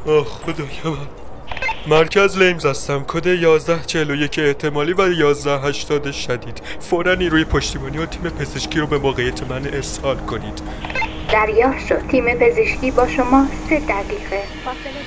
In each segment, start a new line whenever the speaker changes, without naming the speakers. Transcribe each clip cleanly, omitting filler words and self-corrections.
خدای من. مرکز لیمز هستم. کد 1141 احتمالی و 1180 شدید. فوراً نیروی پشتیبانی و تیم پزشکی رو به موقعیت من ارسال کنید.
دریافت شد. تیم پزشکی با شما 3 دقیقه فاصله.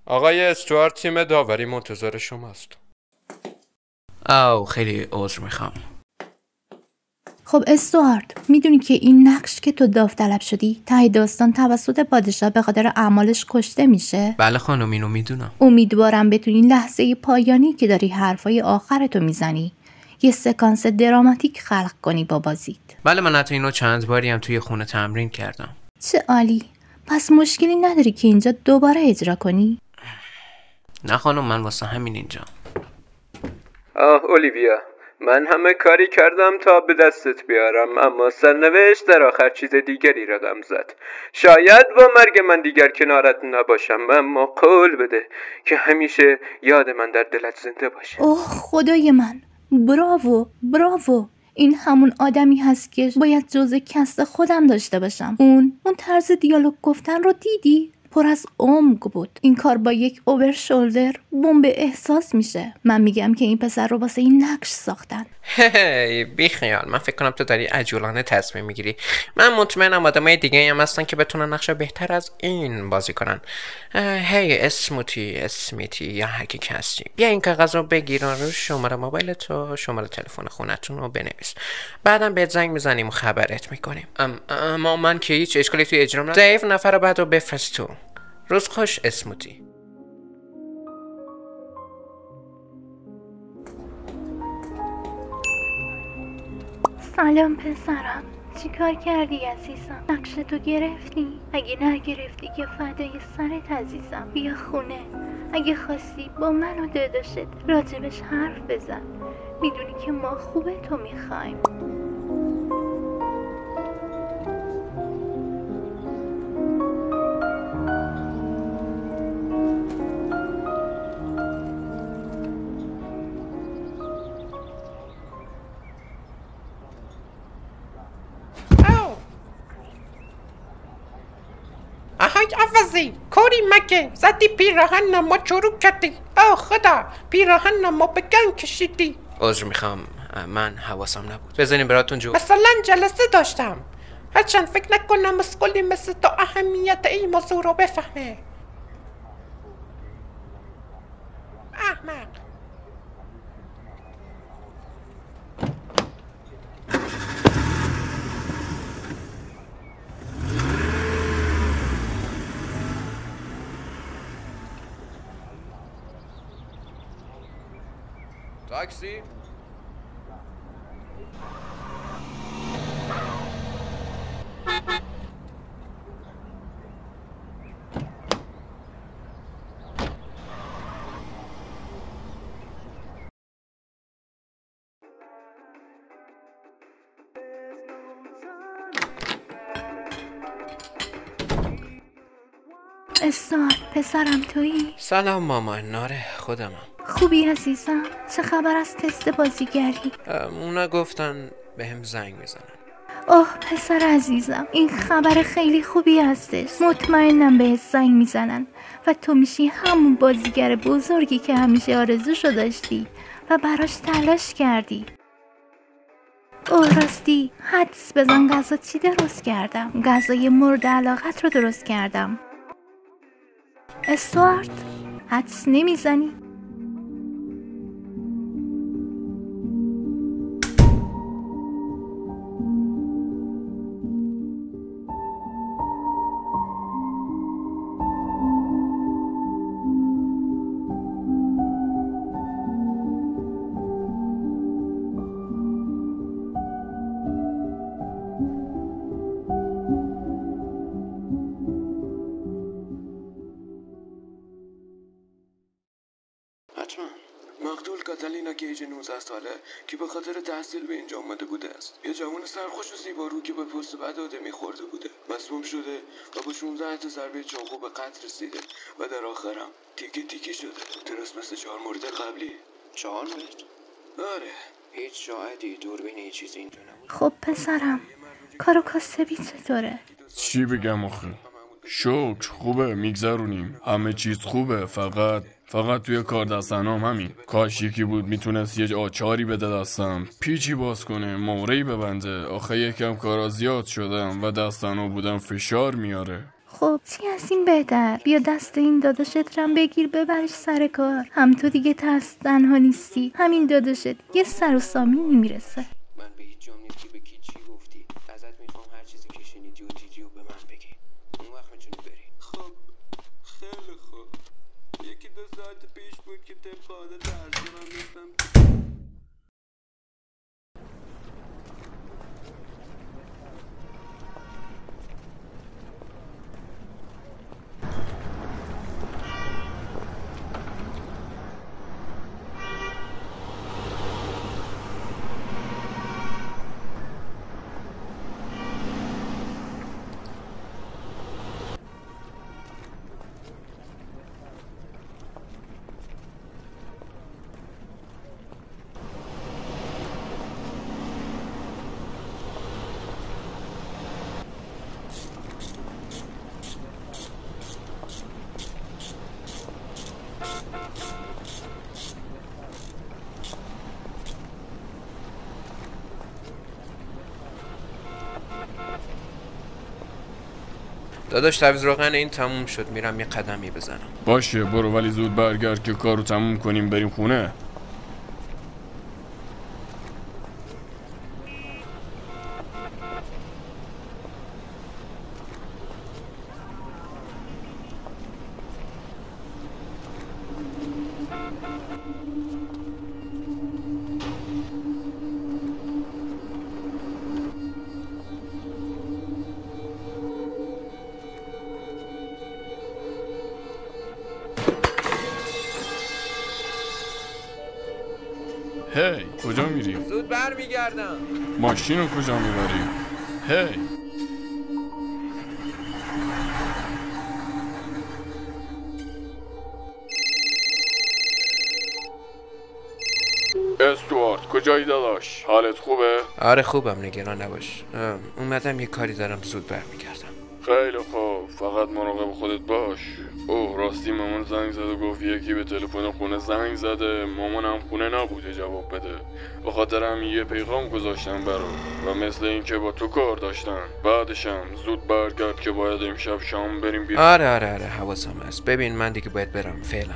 آقای استوارت تیم داوری منتظر شماست.
خیلی عذر میخوام.
خب استوارت، میدونی که این نقش که تو داوطلب شدی ته داستان توسط پادشاه به خاطر اعمالش کشته میشه؟
بله خانم، اینو میدونم.
امیدوارم بتونی لحظه پایانی که داری حرفای آخرتو میزنی یه سکانس دراماتیک خلق کنی با بازیت.
بله، من حتی اینو چند باری هم توی خونه تمرین کردم.
چه عالی. پس مشکلی نداری که اینجا دوباره اجرا کنی؟
نه خانم، من واسه همین اینجا.
اولیویا، من همه کاری کردم تا به دستت بیارم، اما سرنوشت در آخر چیز دیگری رقم زد. شاید با مرگ من دیگر کنارت نباشم، اما قول بده که همیشه یاد من در دلت زنده باشه.
اوه خدای من، براوو براوو. این همون آدمی هست که باید جزء کست خودم داشته باشم. اون طرز دیالوگ گفتن رو دیدی؟ پر از عمق بود. این کار با یک اوور شولدر بمب احساس میشه. من میگم که این پسر رو واسه این نقش ساختن.
بی خیال، من فکر کنم تو داری عجولانه تصمیم میگیری. من مطمئنم آدمای دیگه هم هستن که بتونن نقش بهتر از این بازی کنن. هی اسمیتی یا هر کی که هستی، بیا این کاغذ رو بگیر و روش شماره موبایل تو، شماره تلفن خونتون رو بنویس. بعدم بهت زنگ میزنیم و خبرت میکنیم. اما من که هیچ اشکالی توی اجرام ندارم. دیو نفر بعد رو بفرست تو. روز خوش اسموتی.
سلام پسرم، چی کار کردی عزیزم؟ نقشتو گرفتی؟ اگه نگرفتی که فدای سرت عزیزم. بیا خونه، اگه خواستی با من و داداشت راجبش حرف بزن. میدونی که ما خوبه تو میخوایم.
آهای عوضی، کوری مگه زدی پیراهنم ما چروک کردی. خدا، پیراهنم ما به گن کشیدی.
عذر میخوام، من حواسم نبود. بزنین براتون جو.
مثلا جلسه داشتم، هرچند فکر نکنم مسئولی مثل تو اهمیت این موضوع رو بفهمه. احمق.
تاکسی؟
استوارت پسرم تویی؟
سلام ماما. ناره خودمم.
خوبی عزیزم؟ چه خبر از تست بازیگری؟
اونا گفتن بهم زنگ میزنن.
اوه پسر عزیزم، این خبر خیلی خوبی هستش. مطمئنم بهت زنگ میزنن و تو میشی همون بازیگر بزرگی که همیشه آرزوشو داشتی و براش تلاش کردی. اوه راستی، حدس بزن غذا چی درست کردم؟ غذای مورد علاقت رو درست کردم. استوارت، حدس نمیزنی؟
حتما. مقتول کاتالینا کیج 19 ساله که به خاطر تحصیل به اینجا آمده بوده است. یه جوان سرخوش و زیبارو که به پست بد آدمی خورده بوده. مسموم شده و با 16 تا ضربه چاقو به قتل رسیده و در آخرم تیکه تیکه شده. درست مثل 4 مورد قبلی. 4 مورد؟ آره. هیچ شاهدی دوربین هیچ چیزی اینجا نبود.
خب پسرم، کارو کاسبی چطوره؟
چی بگم آخه؟ شکر خوبه، میگذرونیم. همه چیز خوبه، فقط توی کار دستنام همین. کاش یکی بود میتونست یه آچاری بده دستم، پیچی باز کنه، مورهی ببنده. آخه یکم کارا زیاد شدم و دستنام بودم فشار میاره.
خب چی از این بهتر؟ بیا دست این داداشت رم بگیر ببرش سر کار. هم تو دیگه تنها نیستی، همین داداشت یه سر و سامونی میرسه.
من به هیچ جام نیستی به کی چی گفتی. ازت میخوام هر چیزی که شنیدی و دیدی و به من بگی. اون وقت میتونی بری. خب خیلی خوب. 1-2 ساعت پیش بود که طبق عادت ارزیرم نیستم.
داداش تعویض روغن این تموم شد، میرم یه قدمی بزنم.
باشه برو، ولی زود برگرد که کارو تموم کنیم بریم خونه. هی کجا میری؟
زود برمیگردم.
ماشین رو کجا میبری؟ هی استوارت کجایی داداش؟ حالت خوبه؟
آره خوبم، نگران نباش. اومدم یه کاری دارم، زود برمیگردم.
خیلی خوب، فقط مراقب خودت باش. اوه راستی مامان زنگ زد و گفت یکی به تلفن خونه زنگ زده. مامانم خونه نبوده جواب بده، به خاطر هم یه پیغام گذاشتم برات و مثل این که با تو کار داشتن. بعدشم زود برگرد که باید امشب شام بریم بیرون.
آره حواسم هست. ببین من دیگه باید برم فعلا.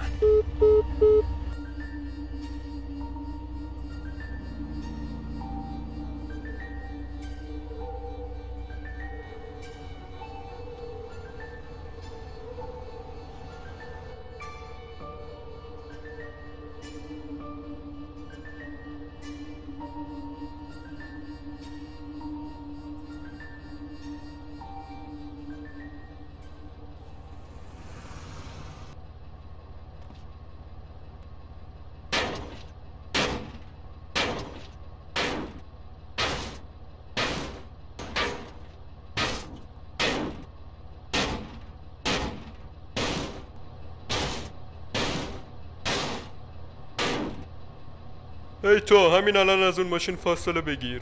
ای تو همین الان از اون ماشین فاصله بگیر.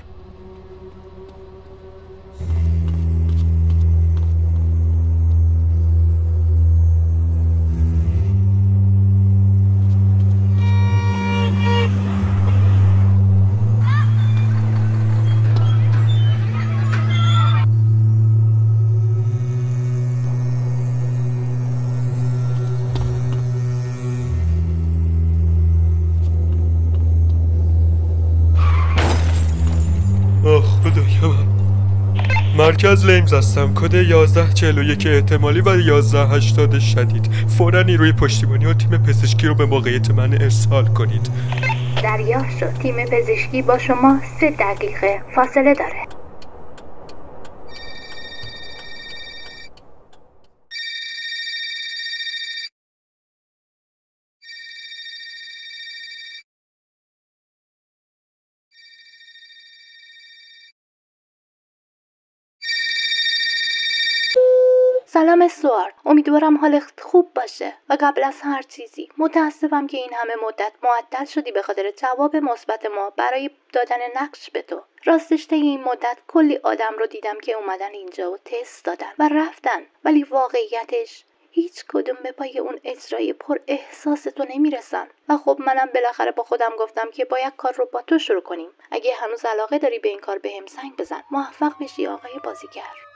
مرکز لیمز هستم. کد 1141 احتمالی و 1180 شدید. فوراً نیروی پشتیبانی و تیم پزشکی رو به موقعیت من ارسال کنید.
دریافت شد. تیم پزشکی با شما 3 دقیقه فاصله داره. سلام اسوارد، امیدوارم حالت خوب باشه و قبل از هر چیزی متاسفم که این همه مدت معطل شدی به خاطر جواب مثبت ما برای دادن نقش به تو. راستش طی این مدت کلی آدم رو دیدم که اومدن اینجا و تست دادن و رفتن، ولی واقعیتش هیچ کدوم به پای اون اجرای پر احساس تو نمیرسن. و خب منم بالاخره با خودم گفتم که باید کار رو با تو شروع کنیم. اگه هنوز علاقه داری به این کار بهم زنگ بزن. موفق بشی آقای بازیگر.